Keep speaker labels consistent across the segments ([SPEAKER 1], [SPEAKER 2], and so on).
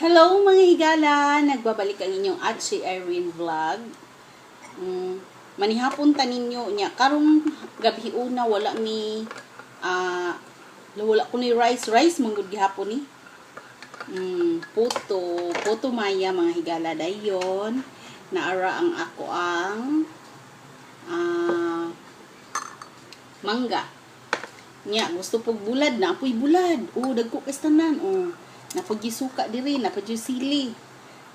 [SPEAKER 1] Hello mga higala! Nagbabalik ang inyong Atsi Irene Vlog. Manihapon ta ninyo niya. Karong gabi una wala ko ni rice manggod gihapon ni. Puto maya mga higala dayon. Naara ang ako ang mangga. Nya gusto pog bulad na apoy bulad. Dagko kay tanan. Napagisuka diri, napagsili.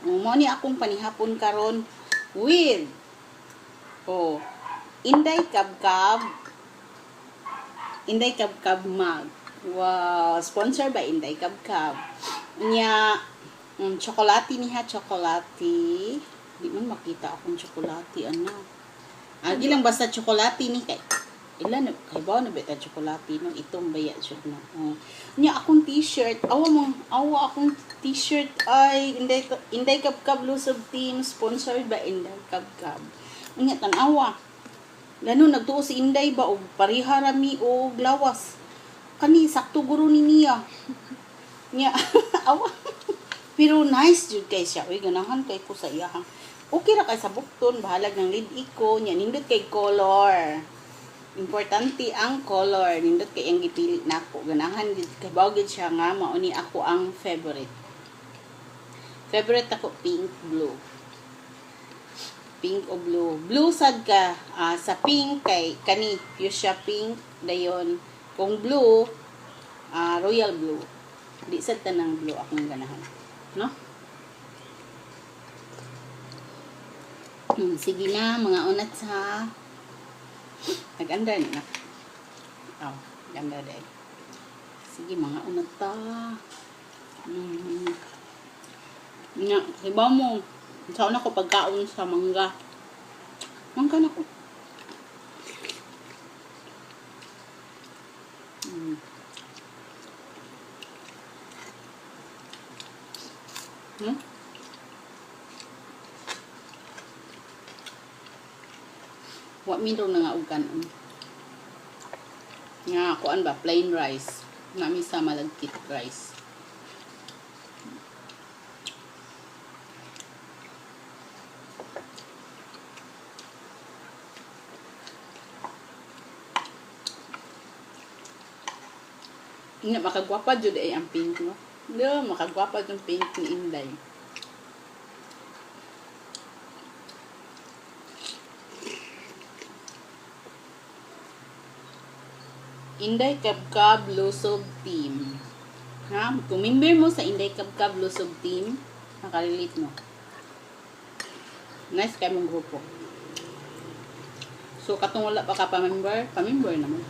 [SPEAKER 1] Mo ni akong panihapon karon with Inday Kabkab mug. Wow, sponsor by Inday Kabkab. Nya chocolate niha, chocolate. Di man makita akong chocolate ana. Agi lang basta chocolate ni kay ilan kay ba na beta chocolate no itong baya jud na. Nya akong t-shirt, awa akong t-shirt ay Inday Kabkab Lusog Team sponsored by Inday Kabkab. Nya tan-awa. Lano nagtuo si Inday ba og pareha rami og lawas. Kani sakto guro ni niya. Nya awa. Pero nice jud kay siya. Uy ganahan kay ko sa iya. Okay ra kay sa bukton, bahalag ng lead iko, nya nindot kay color. Importante ang color, nindot kay ang gipili nako. Ganahan gid kay bawgid siya nga mao ni ako ang favorite. Favorite ako pink, blue. Pink o blue. Blue sad ka sa pink kay kani fuchsia pink dayon. Kung blue, royal blue. Di sad tanang blue akong ganahan, no? Sige na, mga unat sa nag-anda na. Ganda din. Sige, mga unat ta. Nga, iba mo. Saan ako pagkaon sa mangga. Mangga na ko. Wa minro na nga og kanon. Nga kuan ba plain rice. Nami sa malagkit rice. Nga makagwapa jud ay ang pink no. Makagwapa yung pink ni Inday. Inday Kabkab Lusog Team. Kung member mo sa Inday Kabkab Lusog Team, nakarelate mo. Nice kayo mong grupo. So, katong wala pa ka pa-member naman.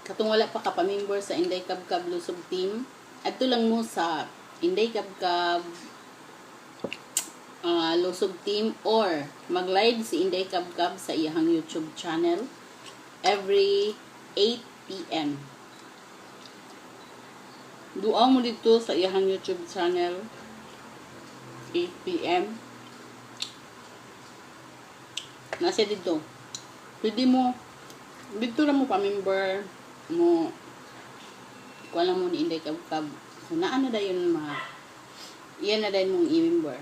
[SPEAKER 1] Katong wala pa ka pa-member sa Inday Kabkab Lusog Team, adto lang mo sa Inday Kabkab Lusog Team or mag-live si Inday Kabkab sa iyang YouTube channel every 8 PM. Duaw mo dito sa iyang YouTube channel 8 PM. Nasa dito. Pwede mo dito lang mo pa-member mo kuha lang mo ni Inday Kabkab. So, naano na yun iyan na din mong i-member.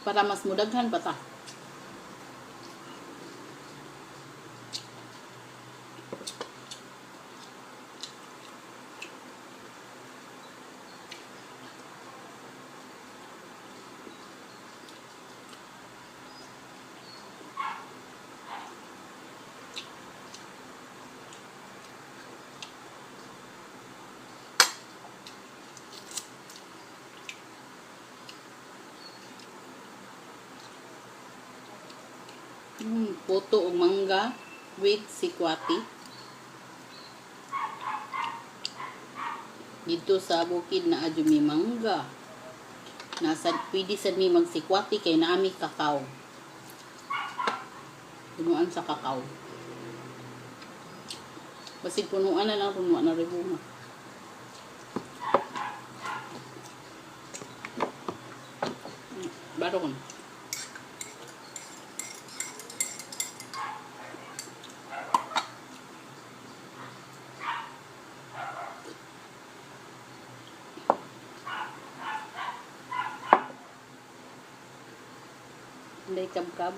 [SPEAKER 1] Para mas mudaghan pa ta. Puto o mangga with sikwate. Dito sa bukid na adyo mi mangga. Pwede sad mi magsikwate kay naami kakao. Punuan sa kakao. Basig punuan na lang, punuan na rin bunga. Baro ko na. Hindi kab-kab.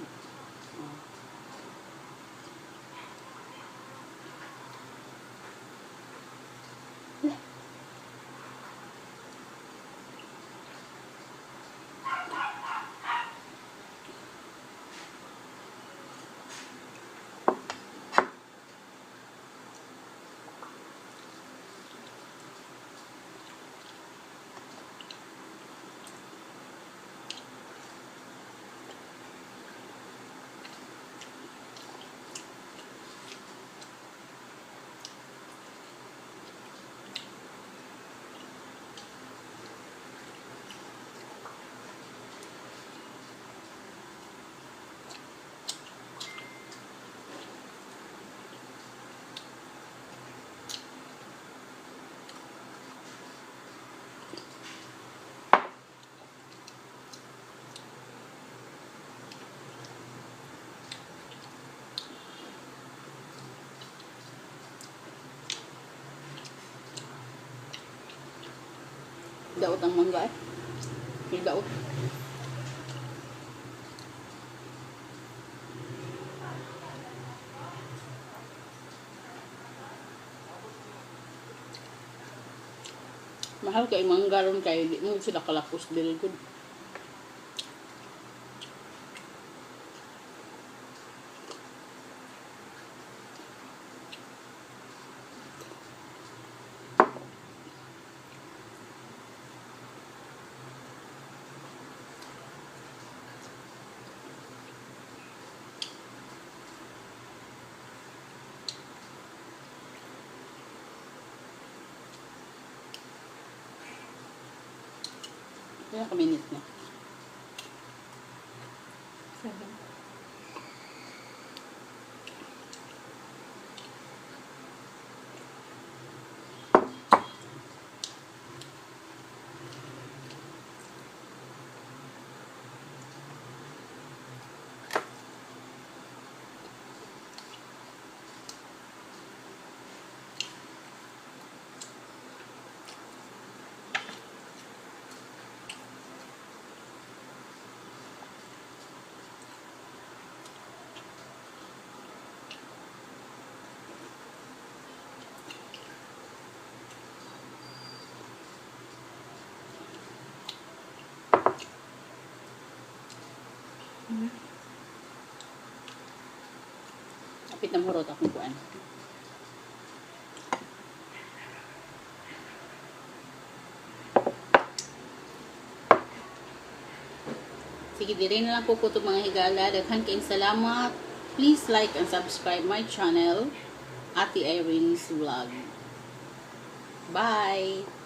[SPEAKER 1] Daot ang mangga eh. May daot. Mahal kay mangga ron kay di mo sila kalapos dili gud. Kaya kaminit na. 7. Kapit na murot akong kuan. Sige, diri na lang po kutog mga higala. Daghan kayong salamat. Please like and subscribe my channel, Ate Irene's Vlog. Bye!